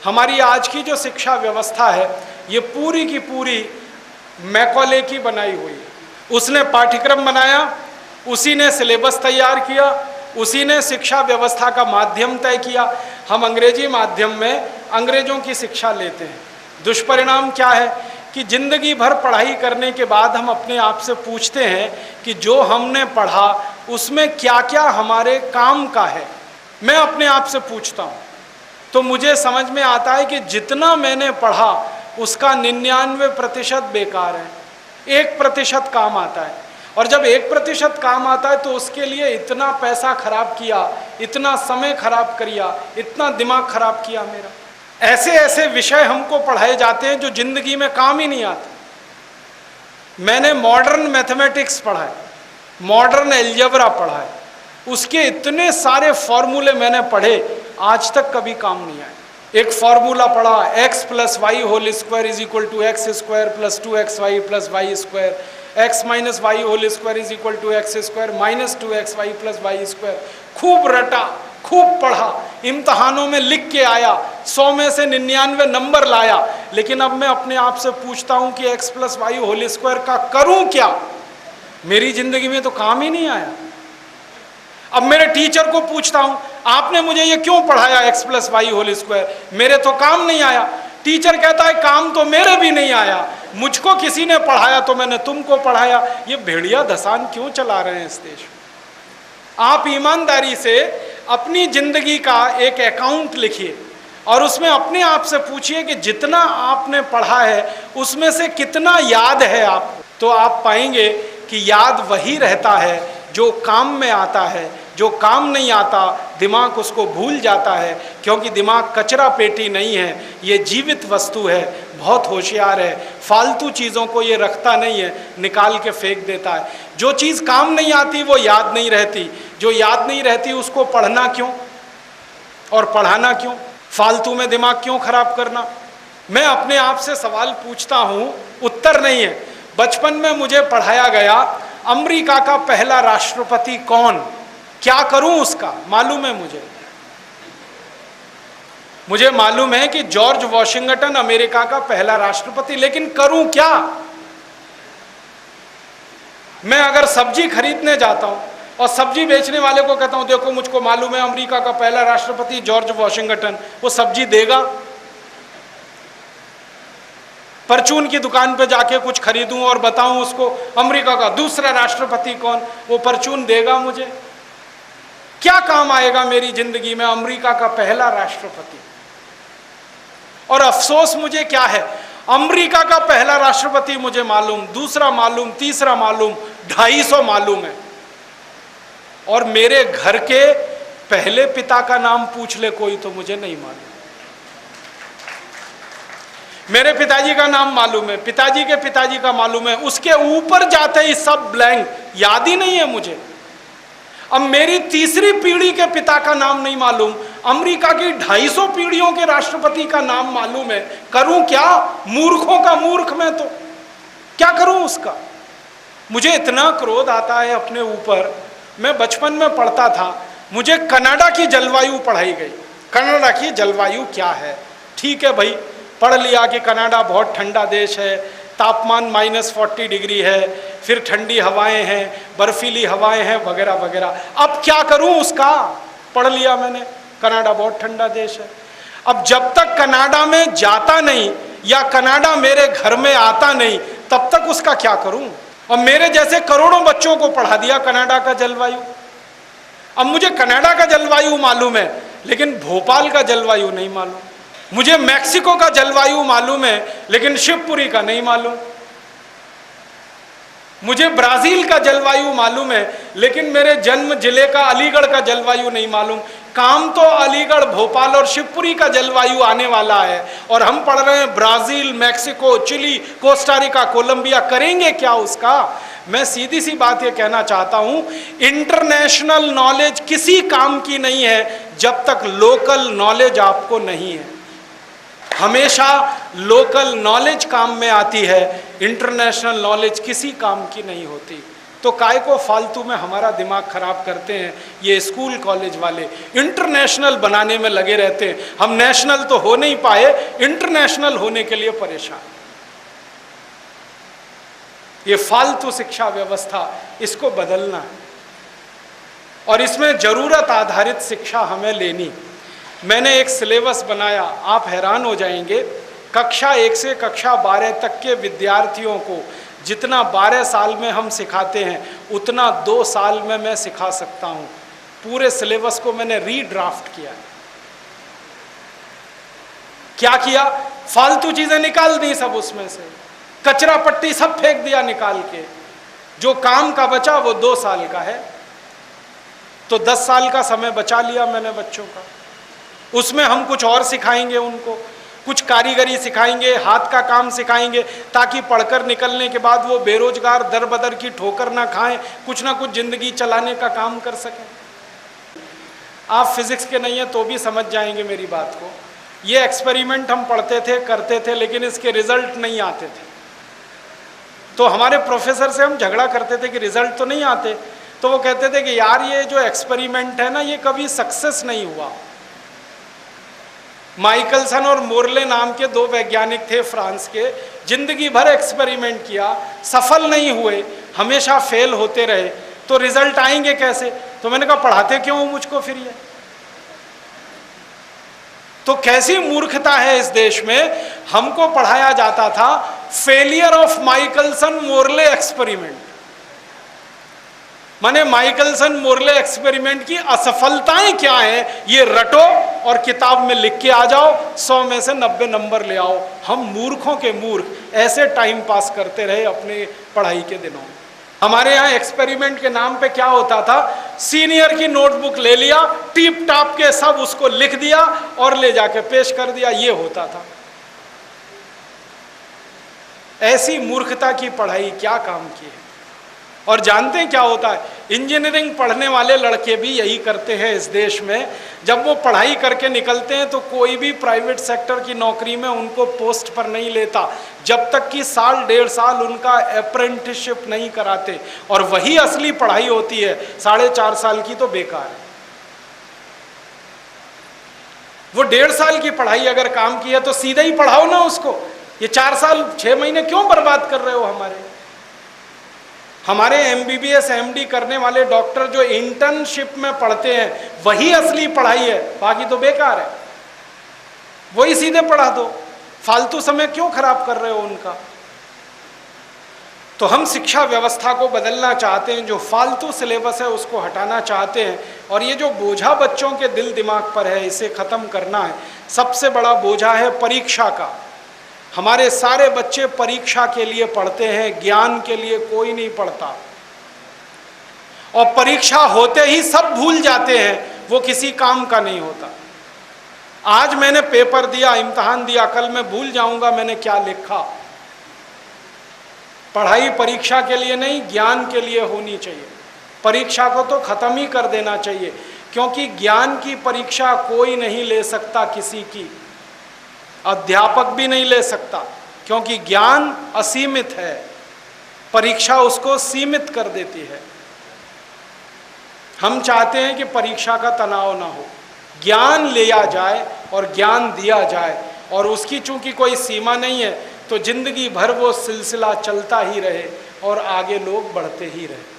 हमारी आज की जो शिक्षा व्यवस्था है ये पूरी की पूरी मैकॉले की बनाई हुई है। उसने पाठ्यक्रम बनाया, उसी ने सिलेबस तैयार किया, उसी ने शिक्षा व्यवस्था का माध्यम तय किया। हम अंग्रेजी माध्यम में अंग्रेजों की शिक्षा लेते हैं। दुष्परिणाम क्या है कि जिंदगी भर पढ़ाई करने के बाद हम अपने आप से पूछते हैं कि जो हमने पढ़ा उसमें क्या क्या हमारे काम का है। मैं अपने आप से पूछता हूँ तो मुझे समझ में आता है कि जितना मैंने पढ़ा उसका 99% बेकार है, 1% काम आता है। और जब 1% काम आता है तो उसके लिए इतना पैसा खराब किया, इतना समय खराब किया, इतना दिमाग खराब किया मेरा। ऐसे ऐसे विषय हमको पढ़ाए जाते हैं जो जिंदगी में काम ही नहीं आते। मैंने मॉडर्न मैथमेटिक्स पढ़ा है, मॉडर्न एल्जेब्रा पढ़ा है, उसके इतने सारे फॉर्मूले मैंने पढ़े, आज तक कभी काम नहीं आए। एक फॉर्मूला पढ़ा, x + y whole square is equal to x square plus 2xy plus y square, x - y whole square is equal to x square minus 2xy plus y square. खूब रटा, खूब पढ़ा, इम्तहानों में लिख के आया, 100 में से 99 नंबर लाया। लेकिन अब मैं अपने आप से पूछता हूं कि x + y होल स्क्वायर का करूं क्या? मेरी जिंदगी में तो काम ही नहीं आया। अब मेरे टीचर को पूछता हूं आपने मुझे ये क्यों पढ़ाया x + y होल स्क्वायर, मेरे तो काम नहीं आया। टीचर कहता है काम तो मेरे भी नहीं आया, मुझको किसी ने पढ़ाया तो मैंने तुमको पढ़ाया। ये भेड़िया धसान क्यों चला रहे हैं इस देश में? आप ईमानदारी से अपनी जिंदगी का एक अकाउंट लिखिए और उसमें अपने आप से पूछिए कि जितना आपने पढ़ा है उसमें से कितना याद है आपको। तो आप पाएंगे कि याद वही रहता है जो काम में आता है। जो काम नहीं आता दिमाग उसको भूल जाता है, क्योंकि दिमाग कचरा पेटी नहीं है, ये जीवित वस्तु है, बहुत होशियार है। फालतू चीज़ों को ये रखता नहीं है, निकाल के फेंक देता है। जो चीज़ काम नहीं आती वो याद नहीं रहती, जो याद नहीं रहती उसको पढ़ना क्यों और पढ़ाना क्यों? फालतू में दिमाग क्यों खराब करना? मैं अपने आप से सवाल पूछता हूँ, उत्तर नहीं है। बचपन में मुझे पढ़ाया गया अमेरिका का पहला राष्ट्रपति कौन, क्या करूं उसका, मालूम है मुझे मालूम है कि जॉर्ज वॉशिंगटन अमेरिका का पहला राष्ट्रपति, लेकिन करूं क्या? मैं अगर सब्जी खरीदने जाता हूं और सब्जी बेचने वाले को कहता हूं देखो मुझको मालूम है अमेरिका का पहला राष्ट्रपति जॉर्ज वॉशिंगटन, वो सब्जी देगा? परचून की दुकान पे जाके कुछ खरीदूं और बताऊं उसको अमेरिका का दूसरा राष्ट्रपति कौन, वो परचून देगा मुझे? क्या काम आएगा मेरी जिंदगी में अमेरिका का पहला राष्ट्रपति? और अफसोस मुझे क्या है, अमेरिका का पहला राष्ट्रपति मुझे मालूम, दूसरा मालूम, तीसरा मालूम, 250 मालूम है, और मेरे घर के पहले पिता का नाम पूछ ले कोई तो मुझे नहीं मालूम। मेरे पिताजी का नाम मालूम है, पिताजी के पिताजी का मालूम है, उसके ऊपर जाते ही सब ब्लैंक, याद ही नहीं है मुझे। अब मेरी तीसरी पीढ़ी के पिता का नाम नहीं मालूम, अमेरिका की 250 पीढ़ियों के राष्ट्रपति का नाम मालूम है, करूं क्या? मूर्खों का मूर्ख मैं तो क्या करूं उसका? मुझे इतना क्रोध आता है अपने ऊपर। मैं बचपन में पढ़ता था, मुझे कनाडा की जलवायु पढ़ाई गई। कनाडा की जलवायु क्या है? ठीक है भाई, पढ़ लिया कि कनाडा बहुत ठंडा देश है, तापमान -40 डिग्री है, फिर ठंडी हवाएं हैं, बर्फीली हवाएं हैं, वगैरह वगैरह। अब क्या करूं उसका? पढ़ लिया मैंने, कनाडा बहुत ठंडा देश है। अब जब तक कनाडा में जाता नहीं या कनाडा मेरे घर में आता नहीं, तब तक उसका क्या करूं? और मेरे जैसे करोड़ों बच्चों को पढ़ा दिया कनाडा का जलवायु। अब मुझे कनाडा का जलवायु मालूम है, लेकिन भोपाल का जलवायु नहीं मालूम। मुझे मैक्सिको का जलवायु मालूम है, लेकिन शिवपुरी का नहीं मालूम। मुझे ब्राजील का जलवायु मालूम है, लेकिन मेरे जन्म जिले का अलीगढ़ का जलवायु नहीं मालूम। काम तो अलीगढ़, भोपाल और शिवपुरी का जलवायु आने वाला है, और हम पढ़ रहे हैं Brazil, Mexico, Chile, Costa Rica, Colombia. करेंगे क्या उसका? मैं सीधी सी बात ये कहना चाहता हूं, इंटरनेशनल नॉलेज किसी काम की नहीं है जब तक लोकल नॉलेज आपको नहीं है। हमेशा लोकल नॉलेज काम में आती है, इंटरनेशनल नॉलेज किसी काम की नहीं होती। तो काय को फालतू में हमारा दिमाग खराब करते हैं ये स्कूल कॉलेज वाले, इंटरनेशनल बनाने में लगे रहते हैं। हम नेशनल तो हो नहीं पाए, इंटरनेशनल होने के लिए परेशान। ये फालतू शिक्षा व्यवस्था, इसको बदलना है और इसमें जरूरत आधारित शिक्षा हमें लेनी। मैंने एक सिलेबस बनाया, आप हैरान हो जाएंगे। कक्षा 1 से कक्षा 12 तक के विद्यार्थियों को जितना 12 साल में हम सिखाते हैं उतना 2 साल में मैं सिखा सकता हूं। पूरे सिलेबस को मैंने रीड्राफ्ट किया। क्या किया? फालतू चीजें निकाल दी सब, उसमें से कचरा पट्टी सब फेंक दिया निकाल के। जो काम का बचा वो 2 साल का है, तो 10 साल का समय बचा लिया मैंने बच्चों का। उसमें हम कुछ और सिखाएंगे उनको, कुछ कारीगरी सिखाएंगे, हाथ का काम सिखाएंगे, ताकि पढ़कर निकलने के बाद वो बेरोजगार दर बदर की ठोकर ना खाएं, कुछ ना कुछ जिंदगी चलाने का काम कर सकें। आप फिजिक्स के नहीं हैं तो भी समझ जाएंगे मेरी बात को। ये एक्सपेरिमेंट हम पढ़ते थे, करते थे, लेकिन इसके रिजल्ट नहीं आते थे। तो हमारे प्रोफेसर से हम झगड़ा करते थे कि रिजल्ट तो नहीं आते, तो वो कहते थे कि यार ये जो एक्सपेरिमेंट है ना, ये कभी सक्सेस नहीं हुआ। माइकलसन और मोरले नाम के 2 वैज्ञानिक थे फ्रांस के, जिंदगी भर एक्सपेरिमेंट किया, सफल नहीं हुए, हमेशा फेल होते रहे, तो रिजल्ट आएंगे कैसे? तो मैंने कहा पढ़ाते क्यों मुझको फिर ये? तो कैसी मूर्खता है इस देश में। हमको पढ़ाया जाता था failure of Michelson Morley experiment, माने माइकलसन मोरले एक्सपेरिमेंट की असफलताएं क्या हैं ये रटो और किताब में लिख के आ जाओ, 100 में से 90 नंबर ले आओ। हम मूर्खों के मूर्ख ऐसे टाइम पास करते रहे अपने पढ़ाई के दिनों में। हमारे यहाँ एक्सपेरिमेंट के नाम पे क्या होता था, सीनियर की नोटबुक ले लिया, टीप टाप के सब उसको लिख दिया और ले जाके पेश कर दिया, ये होता था। ऐसी मूर्खता की पढ़ाई क्या काम की है। और जानते हैं क्या होता है, इंजीनियरिंग पढ़ने वाले लड़के भी यही करते हैं इस देश में। जब वो पढ़ाई करके निकलते हैं तो कोई भी प्राइवेट सेक्टर की नौकरी में उनको पोस्ट पर नहीं लेता जब तक कि 1.5 साल उनका अप्रेंटिसशिप नहीं कराते। और वही असली पढ़ाई होती है, 4.5 साल की तो बेकार है। वो 1.5 साल की पढ़ाई अगर काम की है तो सीधे ही पढ़ाओ ना उसको। ये 4 साल 6 महीने क्यों बर्बाद कर रहे हो? हमारे MBBS MD करने वाले डॉक्टर जो इंटर्नशिप में पढ़ते हैं वही असली पढ़ाई है, बाकी तो बेकार है। वही सीधे पढ़ा दो, फालतू समय क्यों खराब कर रहे हो उनका। तो हम शिक्षा व्यवस्था को बदलना चाहते हैं, जो फालतू सिलेबस है उसको हटाना चाहते हैं, और ये जो बोझा बच्चों के दिल दिमाग पर है इसे खत्म करना है। सबसे बड़ा बोझा है परीक्षा का। हमारे सारे बच्चे परीक्षा के लिए पढ़ते हैं, ज्ञान के लिए कोई नहीं पढ़ता। और परीक्षा होते ही सब भूल जाते हैं, वो किसी काम का नहीं होता। आज मैंने पेपर दिया, इम्तिहान दिया, कल मैं भूल जाऊंगा मैंने क्या लिखा। पढ़ाई परीक्षा के लिए नहीं, ज्ञान के लिए होनी चाहिए। परीक्षा को तो खत्म ही कर देना चाहिए, क्योंकि ज्ञान की परीक्षा कोई नहीं ले सकता किसी की, अध्यापक भी नहीं ले सकता, क्योंकि ज्ञान असीमित है, परीक्षा उसको सीमित कर देती है। हम चाहते हैं कि परीक्षा का तनाव ना हो, ज्ञान लिया जाए और ज्ञान दिया जाए, और उसकी चूंकि कोई सीमा नहीं है तो जिंदगी भर वो सिलसिला चलता ही रहे और आगे लोग बढ़ते ही रहे।